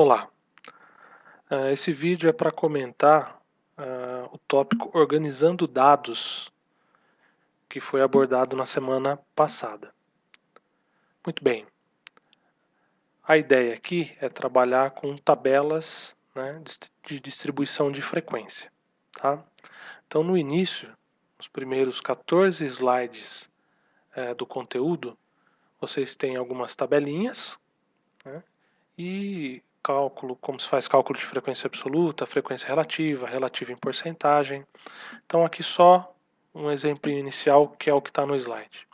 Olá, esse vídeo é para comentar o tópico organizando dados que foi abordado na semana passada. Muito bem, a ideia aqui é trabalhar com tabelas, né, de distribuição de frequência. Tá? Então no início, os primeiros 14 slides do conteúdo, vocês têm algumas tabelinhas, né, e cálculo, como se faz cálculo de frequência absoluta, frequência relativa, relativa em porcentagem. Então aqui só um exemplo inicial, que é o que está no slide.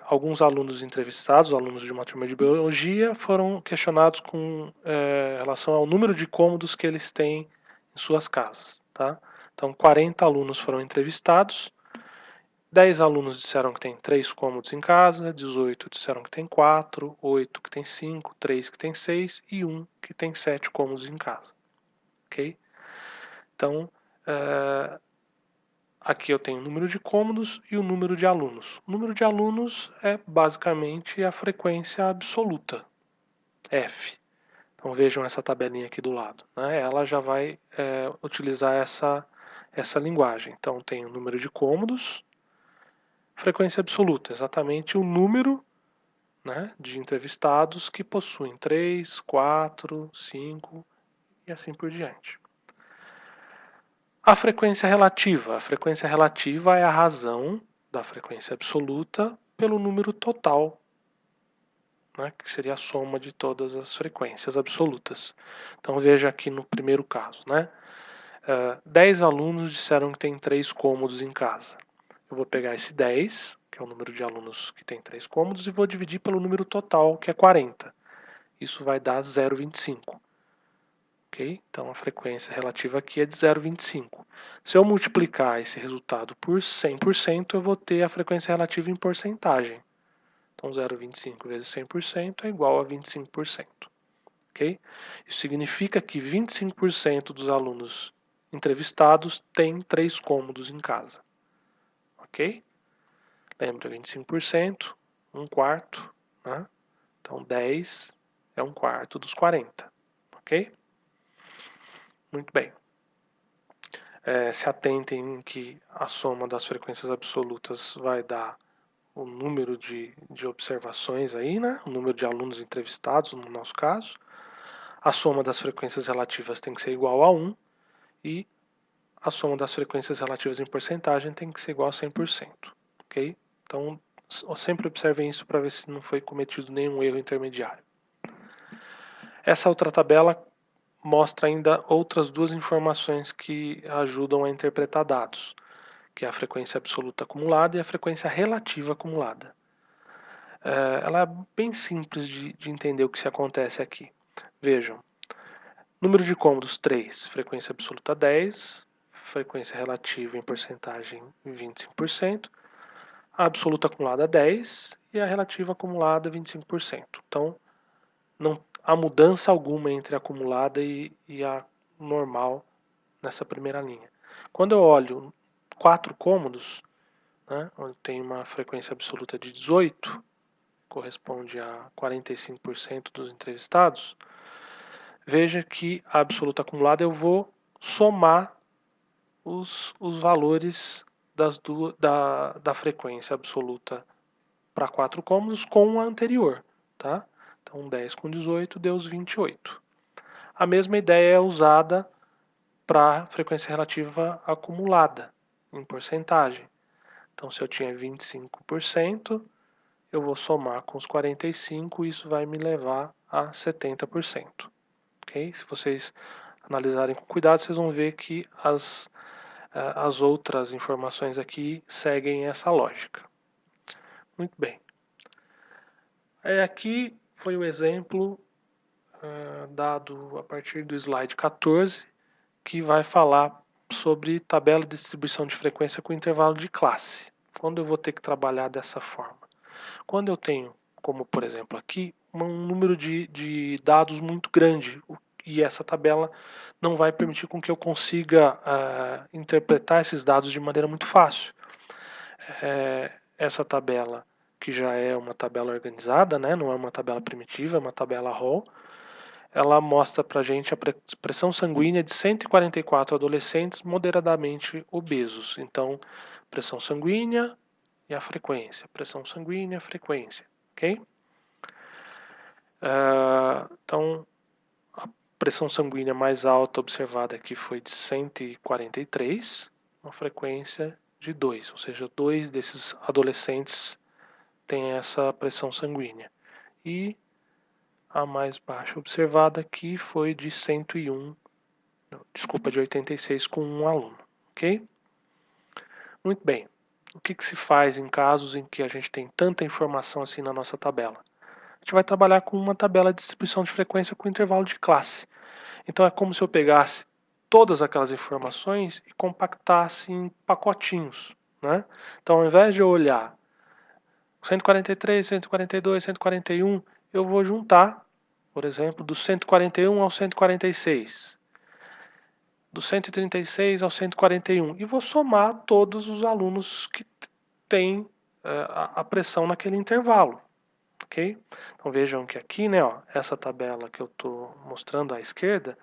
Alguns alunos entrevistados, alunos de uma turma de biologia, foram questionados com relação ao número de cômodos que eles têm em suas casas. Tá? Então 40 alunos foram entrevistados, 10 alunos disseram que tem 3 cômodos em casa, 18 disseram que tem 4, 8 que tem 5, 3 que tem 6 e 1 que tem 7 cômodos em casa. Ok? Então, aqui eu tenho o número de cômodos e o número de alunos. O número de alunos é basicamente a frequência absoluta, F. Então vejam essa tabelinha aqui do lado. Né? Ela já vai utilizar essa linguagem. Então tem o número de cômodos, frequência absoluta, exatamente o número, né, de entrevistados que possuem 3, 4, 5 e assim por diante. A frequência relativa é a razão da frequência absoluta pelo número total, né, que seria a soma de todas as frequências absolutas. Então veja aqui no primeiro caso, né, 10 alunos disseram que tem 3 cômodos em casa. Eu vou pegar esse 10, que é o número de alunos que tem 3 cômodos, e vou dividir pelo número total, que é 40. Isso vai dar 0,25. Okay? Então a frequência relativa aqui é de 0,25. Se eu multiplicar esse resultado por 100%, eu vou ter a frequência relativa em porcentagem. Então 0,25 vezes 100% é igual a 25%. Okay? Isso significa que 25% dos alunos entrevistados têm 3 cômodos em casa. Ok? Lembra, 25%, 1/4. Né? Então 10 é 1/4 dos 40. Ok? Muito bem. Se atentem que a soma das frequências absolutas vai dar o número de observações aí, né? O número de alunos entrevistados, no nosso caso. A soma das frequências relativas tem que ser igual a 1 e a soma das frequências relativas em porcentagem tem que ser igual a 100%. Ok? Então, sempre observem isso para ver se não foi cometido nenhum erro intermediário. Essa outra tabela mostra ainda outras duas informações que ajudam a interpretar dados, que é a frequência absoluta acumulada e a frequência relativa acumulada. Ela é bem simples de entender o que se acontece aqui. Vejam, número de cômodos 3, frequência absoluta 10, frequência relativa em porcentagem 25%, a absoluta acumulada 10 e a relativa acumulada 25%. Então, não há mudança alguma entre a acumulada e a normal nessa primeira linha. Quando eu olho 4 cômodos, né, onde tem uma frequência absoluta de 18, corresponde a 45% dos entrevistados, veja que a absoluta acumulada eu vou somar os valores da frequência absoluta para 4 cômodos com a anterior. Tá? Então 10 com 18 deu os 28. A mesma ideia é usada para a frequência relativa acumulada, em porcentagem. Então se eu tinha 25%, eu vou somar com os 45 e isso vai me levar a 70%. Okay? Se vocês analisarem com cuidado, vocês vão ver que as outras informações aqui seguem essa lógica. Muito bem. Aqui foi o exemplo dado a partir do slide 14, que vai falar sobre tabela de distribuição de frequência com intervalo de classe. Quando eu vou ter que trabalhar dessa forma? Quando eu tenho, como por exemplo aqui, um número de dados muito grande, e essa tabela não vai permitir com que eu consiga interpretar esses dados de maneira muito fácil. Essa tabela, que já é uma tabela organizada, né, não é uma tabela primitiva, é uma tabela raw, ela mostra para a gente a pressão sanguínea de 144 adolescentes moderadamente obesos. Então, pressão sanguínea e a frequência. Pressão sanguínea e a frequência. Ok? Então, a pressão sanguínea mais alta observada aqui foi de 143, uma frequência de 2, ou seja, 2 desses adolescentes têm essa pressão sanguínea. E a mais baixa observada aqui foi de 101, desculpa, de 86 com um aluno, ok? Muito bem. O que se faz em casos em que a gente tem tanta informação assim na nossa tabela? A gente vai trabalhar com uma tabela de distribuição de frequência com intervalo de classe. Então é como se eu pegasse todas aquelas informações e compactasse em pacotinhos, né? Então ao invés de eu olhar 143, 142, 141, eu vou juntar, por exemplo, do 141 ao 146, do 136 ao 141, e vou somar todos os alunos que têm a pressão naquele intervalo. Ok? Então vejam que aqui, né, ó, essa tabela que eu estou mostrando à esquerda,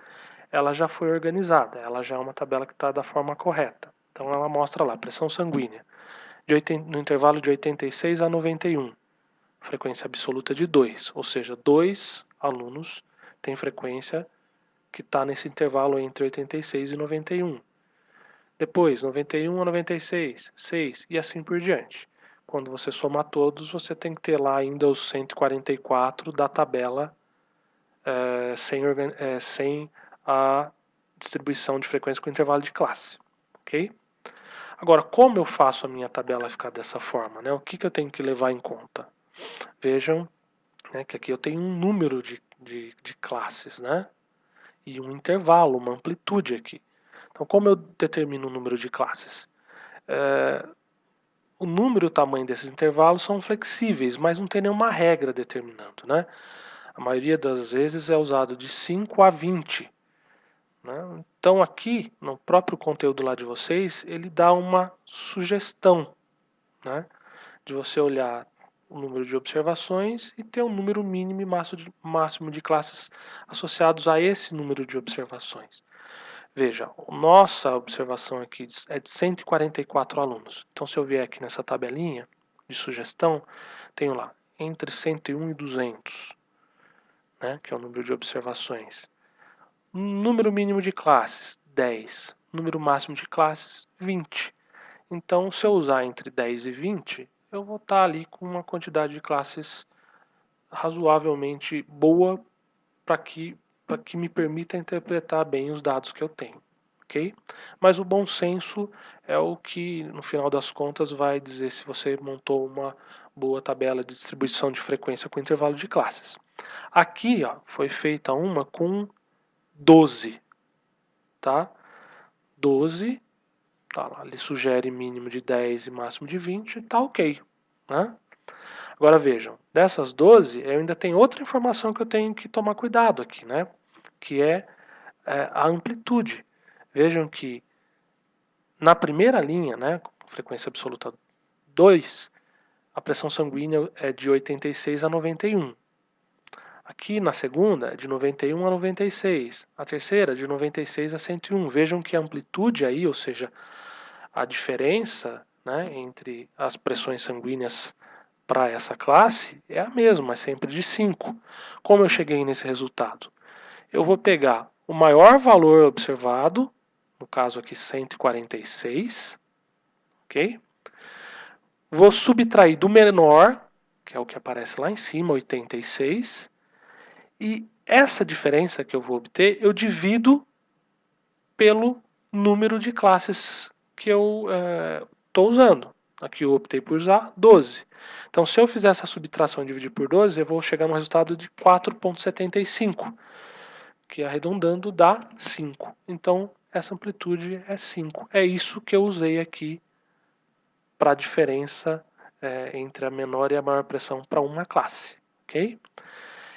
ela já foi organizada, ela já é uma tabela que está da forma correta. Então ela mostra lá, pressão sanguínea, no intervalo de 86 a 91, frequência absoluta de 2, ou seja, 2 alunos têm frequência que está nesse intervalo entre 86 e 91. Depois, 91 a 96, 6 e assim por diante. Quando você somar todos, você tem que ter lá ainda os 144 da tabela sem a distribuição de frequência com intervalo de classe. Ok? Agora, como eu faço a minha tabela ficar dessa forma? Né? O que eu tenho que levar em conta? Vejam, né, que aqui eu tenho um número de classes, né? E um intervalo, uma amplitude aqui. Então, como eu determino o número de classes? O número e o tamanho desses intervalos são flexíveis, mas não tem nenhuma regra determinando, né? A maioria das vezes é usado de 5 a 20. Né? Então aqui, no próprio conteúdo lá de vocês, ele dá uma sugestão, né? De você olhar o número de observações e ter um número mínimo e máximo de classes associados a esse número de observações. Veja, nossa observação aqui é de 144 alunos. Então, se eu vier aqui nessa tabelinha de sugestão, tenho lá entre 101 e 200, né, que é o número de observações. Número mínimo de classes, 10. Número máximo de classes, 20. Então, se eu usar entre 10 e 20, eu vou estar ali com uma quantidade de classes razoavelmente boa para que me permita interpretar bem os dados que eu tenho. Okay? Mas o bom senso é o que, no final das contas, vai dizer se você montou uma boa tabela de distribuição de frequência com intervalo de classes. Aqui ó, foi feita uma com 12. Tá? 12, tá lá, ele sugere mínimo de 10 e máximo de 20, tá ok. Né? Agora vejam, dessas 12, eu ainda tenho outra informação que eu tenho que tomar cuidado aqui, né? Que é a amplitude. Vejam que na primeira linha, né, com frequência absoluta 2, a pressão sanguínea é de 86 a 91. Aqui na segunda é de 91 a 96. A terceira de 96 a 101. Vejam que a amplitude aí, ou seja, a diferença, né, entre as pressões sanguíneas para essa classe é a mesma, é sempre de 5. Como eu cheguei nesse resultado? Eu vou pegar o maior valor observado, no caso aqui 146, ok? Vou subtrair do menor, que é o que aparece lá em cima, 86, e essa diferença que eu vou obter, eu divido pelo número de classes que eu estou usando. Aqui eu optei por usar 12. Então, se eu fizer essa subtração e dividir por 12, eu vou chegar no resultado de 4,75, que arredondando dá 5. Então, essa amplitude é 5. É isso que eu usei aqui para a diferença entre a menor e a maior pressão para uma classe. Ok?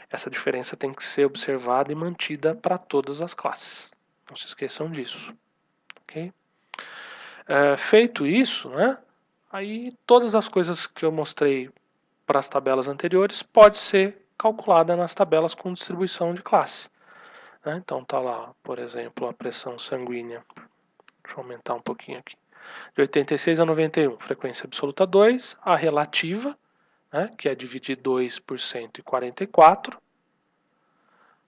Essa diferença tem que ser observada e mantida para todas as classes. Não se esqueçam disso. Ok? Feito isso, né, aí todas as coisas que eu mostrei para as tabelas anteriores pode ser calculada nas tabelas com distribuição de classe. né? Então tá lá, por exemplo, a pressão sanguínea. Deixa eu aumentar um pouquinho aqui. De 86 a 91, frequência absoluta 2, a relativa, né, que é dividir 2 por 144,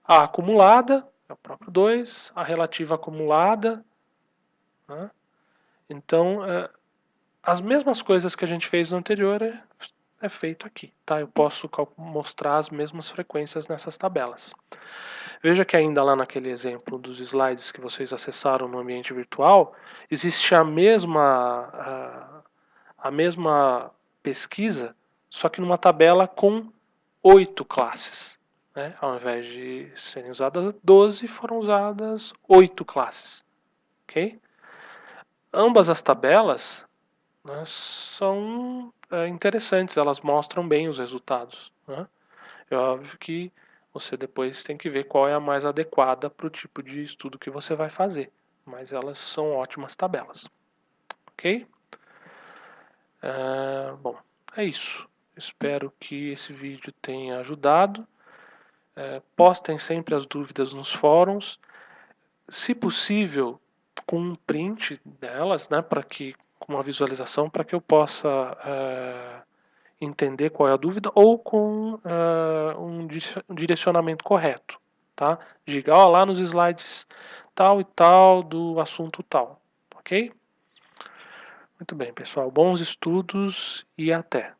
a acumulada, é o próprio 2, a relativa acumulada, né? Então, as mesmas coisas que a gente fez no anterior é feito aqui, tá? Eu posso mostrar as mesmas frequências nessas tabelas. Veja que ainda lá naquele exemplo dos slides que vocês acessaram no ambiente virtual, existe a mesma pesquisa, só que numa tabela com 8 classes. Né? Ao invés de serem usadas 12, foram usadas 8 classes. Okay? Ambas as tabelas, né, são interessantes, elas mostram bem os resultados. Né? É óbvio que você depois tem que ver qual é a mais adequada para o tipo de estudo que você vai fazer, mas elas são ótimas tabelas. Ok? Bom, é isso. Espero que esse vídeo tenha ajudado. Postem sempre as dúvidas nos fóruns. Se possível, com um print delas, né, para que com uma visualização, para que eu possa entender qual é a dúvida, ou com um direcionamento correto. Tá? Diga, ó, lá nos slides tal e tal do assunto tal. Ok? Muito bem, pessoal. Bons estudos e até!